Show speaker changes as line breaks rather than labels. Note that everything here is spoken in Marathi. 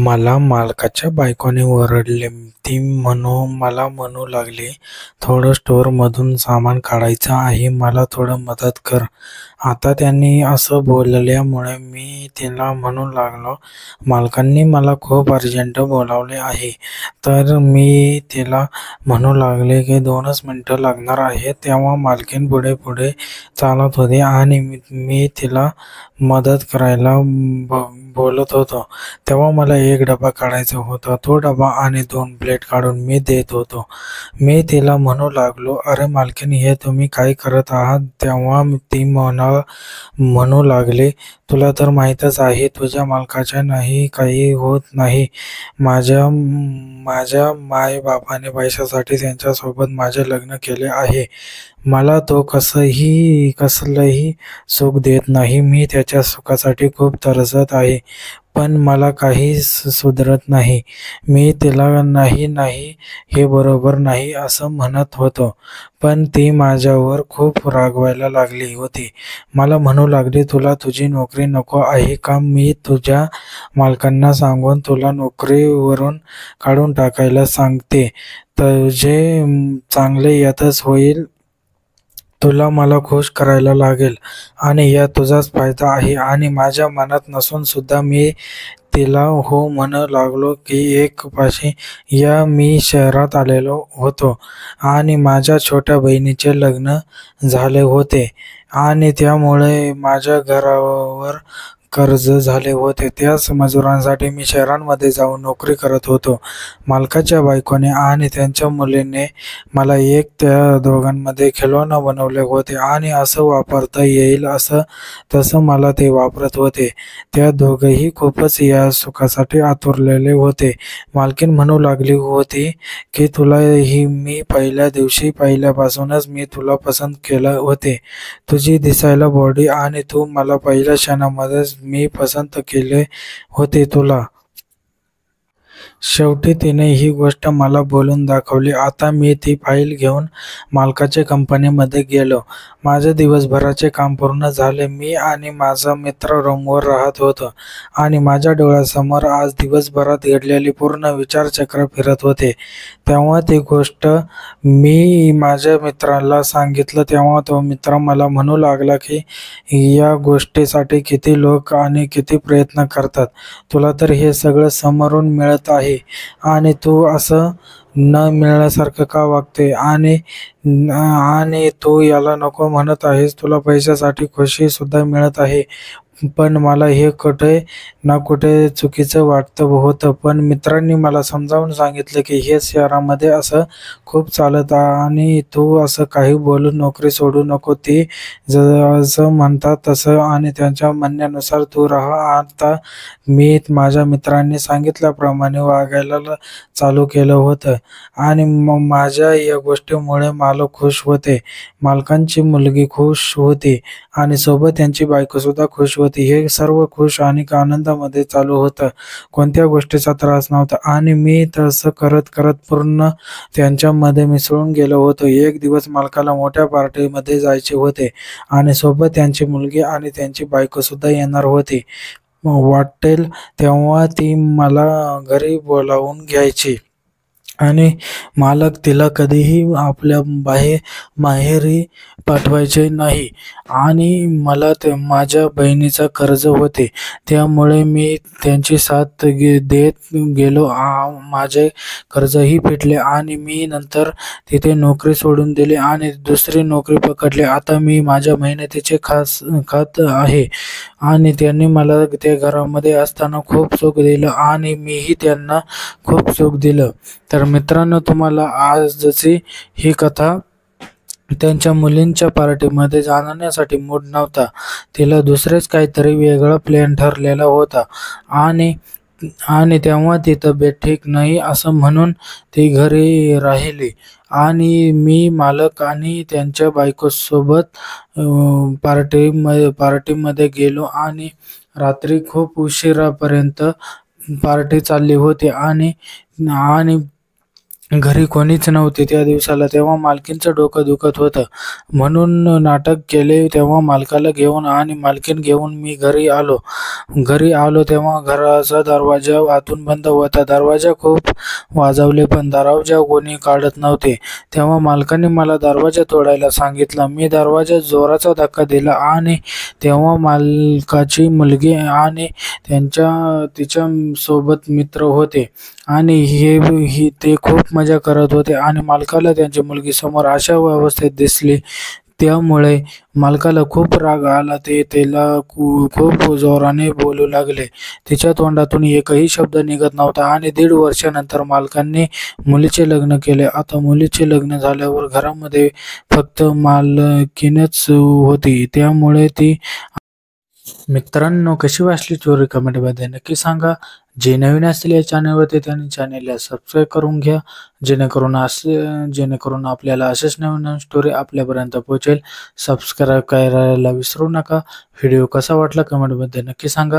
मला मालकाच्या बायकोने ओरडले. ती मला म्हणू लागली, "थोडं स्टोअरमधून सामान काढायचं आहे, मला थोडं मदत कर." आता त्यांनी असं बोलल्यामुळे मी तिला म्हणू लागलो, "मालकांनी मला खूप अर्जंट बोलावले आहे." तर मी तिला म्हणू लागले की 2च मिनिटं लागणार आहेत. तेव्हा मालकीण पुढे पुढे चालत होती आणि मी तिला मदत करायला बोलत होतो. तेव्हा मला एक डबा काढायचा होता. तो डबा आणि 2 प्लेट काढून मी देत होतो. मी तिला म्हणू लागलो, "अरे मालकीण, हे तुम्ही काय करत आहात?" तेव्हा ती म्हणू लागली, "तुला तर माहीतच आहे, तुझ्या मालकाच्या नाही काही होत नाही. माझ्या माय-बापाने पैशासाठी त्यांच्यासोबत माझे लग्न केले आहे. मला तो कसलंही सुख देत नाही. मी त्याच्या सुखासाठी खूप तरसत आहे, पण मला काही सुधरत नाही." मी तिला "नाही, नाही, हे बरोबर नाही" असं म्हणत होतो, पण ती माझ्यावर खूप रागवायला लागली होती. मला म्हणू लागली, "तुला तुझी नोकरी नको आहे का? मी तुझ्या मालकांना सांगून तुला नोकरीवरून काढून टाकायला सांगते. तुझे चांगले यातच होईल. तुला मला खुश करायला लागेल आणि यात तुझाच फायदा आहे." आणि माझ्या मनात नसून सुद्धा मी तिला हो म्हणू लागलो की एक पाशी मी शहरात आलेलो होतो आणि माझ्या छोट्या बहिणीचे लग्न झाले होते आणि त्यामुळे माझ्या घरावर कर्ज झाले होते. त्याच मजुरांसाठी मी शहरांमध्ये जाऊन नोकरी करत होतो. मालकाच्या बायकोने आणि त्यांच्या मुलीने मला त्या दोघांमध्ये खिलौना बनवले होते आणि असं वापरता येईल असं तसं मला ते वापरत होते. त्या दोघंही खूपच या सुखासाठी आतुरलेले होते. मालकीण म्हणू लागली होती की मी पहिल्या दिवशी पाहिल्यापासूनच मी तुला पसंत केले होते. तुझी दिसायला बॉडी आणि तू मला पहिल्या क्षणामध्येच मी पसंत केले होते तुला. शेवटी तिने ही गोष्ट मला बोलून दाखवली. आता मी ती फाईल घेऊन मालकाच्या कंपनीमध्ये गेलो. माझे दिवसभराचे काम पूर्ण झाले. मी आणि माझा मित्र रूमवर राहत होतो आणि माझ्या डोळ्यासमोर आज दिवसभरात घडलेले पूर्ण विचारचक्र फिरत होते. तेव्हा ती गोष्ट मी माझ्या मित्राला सांगितलं. तेव्हा तो मित्र मला म्हणू लागला की या गोष्टीसाठी किती लोक आणि किती प्रयत्न करतात. तुला तर हे सगळं समोरून मिळत आहे आणि तू असं न मिळाल्यासारखं का वागते आणि तू याला नको म्हणत आहेस. तुला पैशासाठी खुशी सुद्धा मिळत आहे. पण मला हे कुठे ना कुठे चुकीचं वाटतं होतं. पण मित्रांनी मला समजावून सांगितलं की हे शहरामध्ये असं खूप चालत आणि तू असं काही बोलून नोकरी सोडू नको. ती जसं म्हणतात तसं आणि त्यांच्या म्हणण्यानुसार तू राहा. आता मी माझ्या मित्रांनी सांगितल्याप्रमाणे वागायला चालू केलं होतं आणि माझ्या या गोष्टीमुळे मालक खुश होते, मालकांची मुलगी खुश होती आणि सोबत त्यांची बायकोसुद्धा खुश होती. हे सर्व खुश आणि आनंदामध्ये चालू होतं. कोणत्या गोष्टीचा त्रास नव्हता आणि मी तसं करत करत पूर्ण त्यांच्यामध्ये मिसळून गेलो होतो. एक दिवस मालकाला मोठ्या पार्टीमध्ये जायचे होते आणि सोबत त्यांची मुलगी आणि त्यांची बायकोसुद्धा येणार होती. वाटेल तेव्हा ती मला घरी बोलावून घ्यायची आणि मालक तिला कधीही आपल्या माहेरी पाठवायचे नाही आणि मला माझ्या बहिणीचं कर्ज होते, त्यामुळे मी त्यांची साथ देत गेलो. माझे कर्जही फिटले आणि मी नंतर तिथे नोकरी सोडून दिली आणि दुसरी नोकरी पकडली. आता मी माझ्या मेहनतीचे खात आहे आणि त्यांनी मला त्या घरामध्ये असताना खूप सुख दिलं आणि मीही त्यांना खूप सुख दिलं. तर मित्रांनो, तुम्हाला आजची ही कथा त्यांच्या मुलींच्या पार्टीमध्ये जाण्यासाठी मूड नव्हता. तिला दुसरेच काहीतरी वेगळा प्लॅन ठरलेला होता आणि तेव्हा ती तब्येत ठीक नाही असं म्हणून ती घरी राहिली आणि मी मालक आणि त्यांच्या बायकोसोबत पार्टीमध्ये गेलो आणि रात्री खूप उशिरापर्यंत पार्टी चालली होती आणि घरी कोणीच नव्हते त्या दिवसाला. तेव्हा मालकीणचं डोकं दुखत होतं म्हणून नाटक केले. तेव्हा मालकाला घेऊन आणि मालकीण घेऊन मी घरी आलो तेव्हा घराचा दरवाजा आतून बंद होता. दरवाजा खूप वाजवले पण दरवाजा कोणी काढत नव्हते. तेव्हा मालकाने मला दरवाजा तोडायला सांगितलं. मी दरवाजा जोराचा धक्का दिला आणि तेव्हा मालकाची मुलगी आणि तिच्या सोबत मित्र होते आणि ते खूप मजा करत होते आणि मालकाला त्यांची मुलगी समोर अशा अवस्थेत दिसली. त्यामुळे मालकाला खूप राग आला. ते तिला खूप जोराने बोलू लागले. तिच्या तोंडातून एकही शब्द निघत नव्हता आणि 1.5 वर्षानंतर मालकांनी मुलीचे लग्न केले. आता मुलीचे लग्न झाल्यावर घरामध्ये फक्त मालकीणच होती. त्यामुळे ती मित्रांनो, कशी वाटली स्टोरी कमेंटमध्ये नक्की सांगा. जे नवीन असतील या चॅनलवरती त्यांनी चॅनलला सबस्क्राईब करून घ्या, जेणेकरून आपल्याला असेच नवीन नवीन स्टोरी आपल्यापर्यंत पोहोचेल. सबस्क्राईब करायला विसरू नका. व्हिडिओ कसा वाटला कमेंटमध्ये नक्की सांगा.